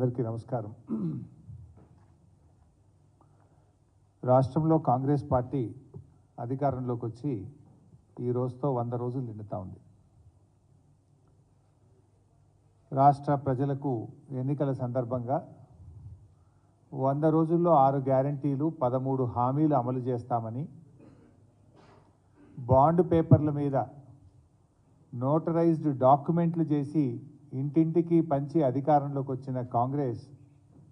అందరికీ నమస్కారం. రాష్ట్రంలో కాంగ్రెస్ పార్టీ అధికారంలోకి వచ్చి ఈ రోజుతో 100 రోజులు నిండుతా ఉంది. రాష్ట్ర ప్రజలకు ఎన్నికల సందర్భంగా 100 రోజుల్లో 6 గ్యారంటీలు 13 హామీలు అమలు చేస్తామని, బాండ్ పేపర్ల మీద నోటరైజ్డ్ డాక్యుమెంట్లు చేసి ఇంటింటికి పంచి అధికారంలోకి వచ్చిన కాంగ్రెస్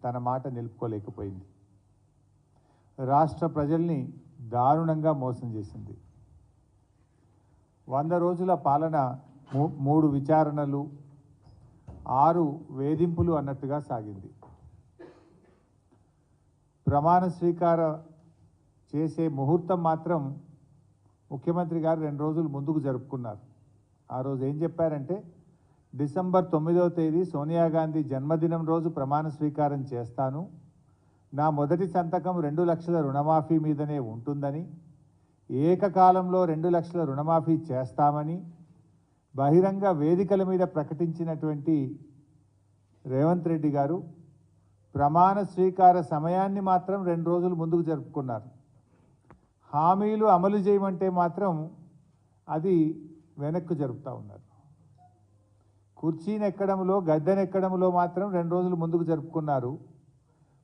తన మాట నిలుపుకోలేకపోయింది. రాష్ట్ర ప్రజల్ని దారుణంగా మోసం చేసింది. 100 రోజుల పాలన 3 విచారణలు 6 వేధింపులు అన్నట్టుగా సాగింది. ప్రమాణ స్వీకార చేసే ముహూర్తం మాత్రం ముఖ్యమంత్రి గారు 2 రోజులు ముందుకు జరుపుకున్నారు. ఆ రోజు ఏం చెప్పారంటే, డిసెంబర్ 9వ తేదీ సోనియా గాంధీ జన్మదినం రోజు ప్రమాణ స్వీకారం చేస్తాను, నా మొదటి సంతకం 2 లక్షల రుణమాఫీ మీదనే ఉంటుందని, ఏకకాలంలో 2 లక్షల రుణమాఫీ చేస్తామని బహిరంగ వేదికల మీద ప్రకటించినటువంటి రేవంత్ రెడ్డి గారు ప్రమాణ స్వీకార సమయాన్ని మాత్రం 2 రోజులు ముందుకు జరుపుకున్నారు. హామీలు అమలు చేయమంటే మాత్రం అది వెనక్కు జరుపుతూ ఉన్నారు. కుర్చీనెక్కడంలో గద్దెనెక్కడంలో మాత్రం 2 రోజులు ముందుకు జరుపుకున్నారు.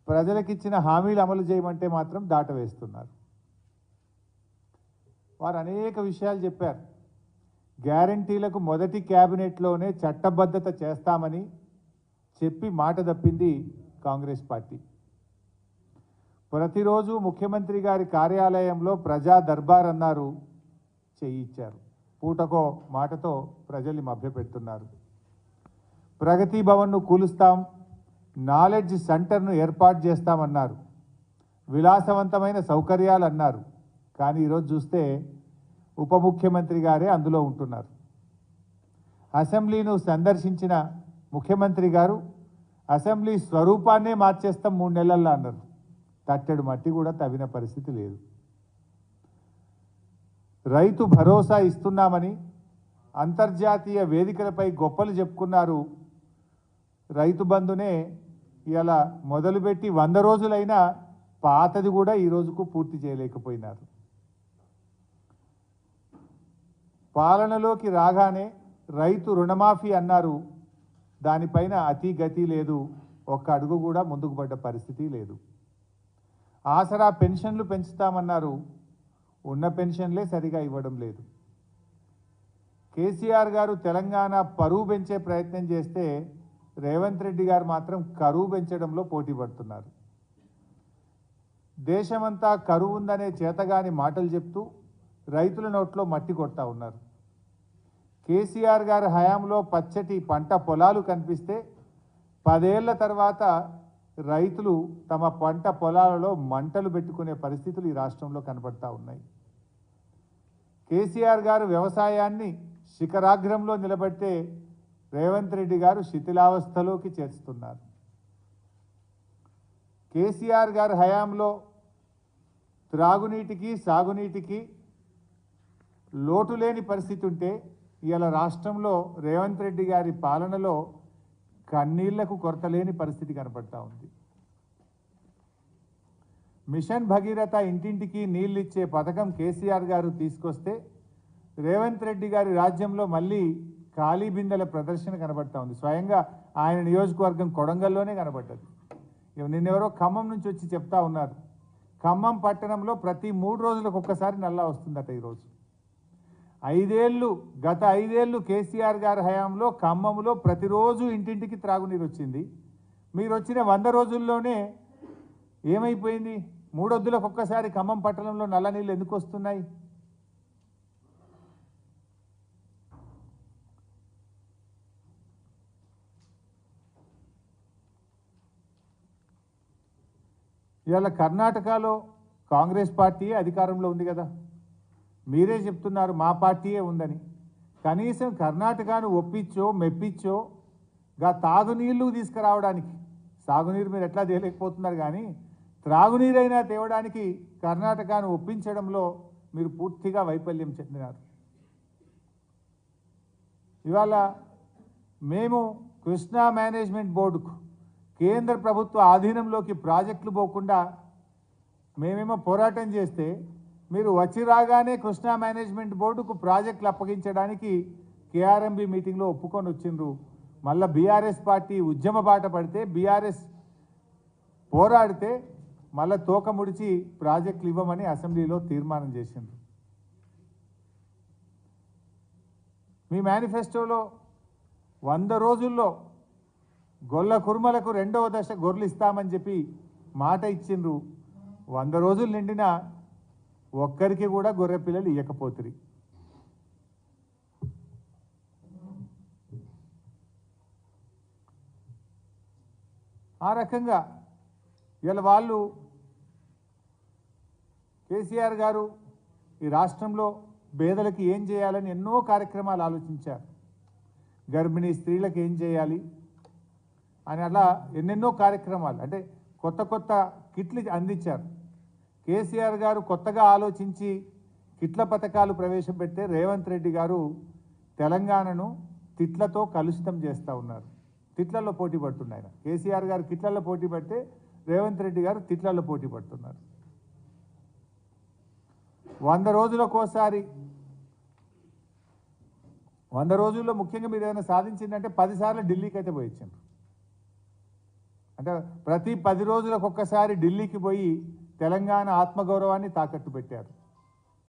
ప్రజలకిచ్చిన హామీలు అమలు చేయమంటే మాత్రం దాటవేస్తున్నారు. వారు అనేక విషయాలు చెప్పారు. గ్యారంటీలకు మొదటి క్యాబినెట్లోనే చట్టబద్ధత చేస్తామని చెప్పి మాట తప్పింది కాంగ్రెస్ పార్టీ. ప్రతిరోజు ముఖ్యమంత్రి గారి కార్యాలయంలో ప్రజా దర్బార్ అన్నారు, చేయించారు. పూటకో మాటతో ప్రజల్ని మభ్యపెడుతున్నారు. ప్రగతి భవన్ను కూలుస్తాం, నాలెడ్జ్ సెంటర్ను ఏర్పాటు చేస్తామన్నారు, విలాసవంతమైన సౌకర్యాలు అన్నారు. కానీ ఈరోజు చూస్తే ఉప ముఖ్యమంత్రి గారే అందులో ఉంటున్నారు. అసెంబ్లీను సందర్శించిన ముఖ్యమంత్రి గారు అసెంబ్లీ స్వరూపాన్నే మార్చేస్తాం 3 నెలల్లో అన్నారు. తట్టెడు మట్టి కూడా తవ్విన పరిస్థితి లేదు. రైతు భరోసా ఇస్తున్నామని అంతర్జాతీయ వేదికలపై గొప్పలు చెప్పుకున్నారు. రైతు బంధునే ఇలా మొదలుపెట్టి 100 రోజులైనా పాతది కూడా ఈ రోజుకు పూర్తి చేయలేకపోయినారు. పాలనలోకి రాగానే రైతు రుణమాఫీ అన్నారు, దానిపైన అతి గతి లేదు, ఒక్క అడుగు కూడా ముందుకు పడ్డ పరిస్థితి లేదు. ఆసరా పెన్షన్లు పెంచుతామన్నారు, ఉన్న పెన్షన్లే సరిగా ఇవ్వడం లేదు. కేసీఆర్ గారు తెలంగాణ పరువు పెంచే ప్రయత్నం చేస్తే రేవంత్ రెడ్డి గారు మాత్రం కరువు పెంచడంలో పోటీ పడుతున్నారు. దేశమంతా కరువు ఉందనే చేతగాని మాటలు చెప్తూ రైతుల నోట్లో మట్టి కొడతా ఉన్నారు. కేసీఆర్ గారి హయాంలో పచ్చటి పంట పొలాలు కనిపిస్తే 10 ఏళ్ల తర్వాత రైతులు తమ పంట పొలాలలో మంటలు పెట్టుకునే పరిస్థితులు ఈ రాష్ట్రంలో కనబడతా ఉన్నాయి. కేసీఆర్ గారు వ్యవసాయాన్ని శిఖరాగ్రంలో నిలబెడితే రేవంత్ రెడ్డి గారు శిథిలావస్థలోకి చేర్చుతున్నారు. కేసీఆర్ గారి హయాంలో త్రాగునీటికి సాగునీటికి లోటు లేని పరిస్థితి ఉంటే ఇవాళ రాష్ట్రంలో రేవంత్ రెడ్డి గారి పాలనలో కన్నీళ్లకు కొరత లేని పరిస్థితి కనపడతా ఉంది. మిషన్ భగీరథ ఇంటింటికి నీళ్ళు ఇచ్చే పథకం కేసీఆర్ గారు తీసుకొస్తే రేవంత్ రెడ్డి గారి రాజ్యంలో మళ్ళీ ఖాళీ బిందెల ప్రదర్శన కనబడతా ఉంది. స్వయంగా ఆయన నియోజకవర్గం కొడంగల్లోనే కనబడ్డది. నిన్నెవరో ఖమ్మం నుంచి వచ్చి చెప్తా ఉన్నారు, ఖమ్మం పట్టణంలో ప్రతి 3 రోజులకు ఒక్కసారి నల్లా వస్తుందట. ఈరోజు గత 5 ఏళ్ళు కేసీఆర్ గారి హయాంలో ఖమ్మంలో ప్రతిరోజు ఇంటింటికి త్రాగునీరు వచ్చింది. మీరు వచ్చిన 100 రోజుల్లోనే ఏమైపోయింది? 3 వద్దులకు ఒక్కసారి ఖమ్మం పట్టణంలో నల్ల నీళ్ళు ఎందుకు వస్తున్నాయి? ఇవాళ కర్ణాటకలో కాంగ్రెస్ పార్టీయే అధికారంలో ఉంది కదా, మీరే చెప్తున్నారు మా పార్టీయే ఉందని. కనీసం కర్ణాటకను ఒప్పించో మెప్పించో తాగునీళ్ళు తీసుకురావడానికి, సాగునీరు మీరు ఎట్లా తేలేకపోతున్నారు కానీ త్రాగునీరైనా తేవడానికి కర్ణాటకను ఒప్పించడంలో మీరు పూర్తిగా వైఫల్యం చెందినారు. ఇవాళ మేము కృష్ణా మేనేజ్మెంట్ బోర్డుకు కేంద్ర ప్రభుత్వ ఆధీనంలోకి ప్రాజెక్టులు పోకుండా మేమేమో పోరాటం చేస్తే మీరు వచ్చి రాగానే కృష్ణా మేనేజ్మెంట్ బోర్డుకు ప్రాజెక్టులు అప్పగించడానికి కేఆర్ఎంబి మీటింగ్లో ఒప్పుకొని వచ్చిండ్రు. మళ్ళీ బీఆర్ఎస్ పార్టీ ఉద్యమ బాట పడితే బీఆర్ఎస్ పోరాడితే మళ్ళీ తోక ముడిచి ప్రాజెక్టులు ఇవ్వమని అసెంబ్లీలో తీర్మానం చేసిండ్రు. మీ మేనిఫెస్టోలో 100 రోజుల్లో గొల్ల కుర్మలకు 2వ దశ గొర్రెలు ఇస్తామని చెప్పి మాట ఇచ్చిండ్రు. 100 రోజులు నిండినా ఒక్కరికి కూడా గొర్రె పిల్లలు ఇవ్వకపోతురి. ఆ రకంగా ఇలా వాళ్ళు కేసీఆర్ గారు ఈ రాష్ట్రంలో పేదలకు ఏం చేయాలని ఎన్నో కార్యక్రమాలు ఆలోచించారు. గర్భిణీ స్త్రీలకు ఏం చేయాలి అని అలా ఎన్నెన్నో కార్యక్రమాలు, అంటే కొత్త కొత్త కిట్లు అందించారు. కేసీఆర్ గారు కొత్తగా ఆలోచించి కిట్ల పథకాలు ప్రవేశపెడితే రేవంత్ రెడ్డి గారు తెలంగాణను తిట్లతో కలుషితం చేస్తూ ఉన్నారు. తిట్లలో పోటీ పడుతున్నాయి. కేసీఆర్ గారు కిట్లలో పోటీ పడితే రేవంత్ రెడ్డి గారు తిట్లలో పోటీ పడుతున్నారు. 100 రోజులకోసారి 100 రోజుల్లో ముఖ్యంగా మీరు ఏదైనా సాధించిందంటే 10 సార్లు ఢిల్లీకి అయితే పోయించారు. అంటే ప్రతి 10 రోజులకు ఒక్కసారి ఢిల్లీకి పోయి తెలంగాణ ఆత్మగౌరవాన్ని తాకట్టు పెట్టారు.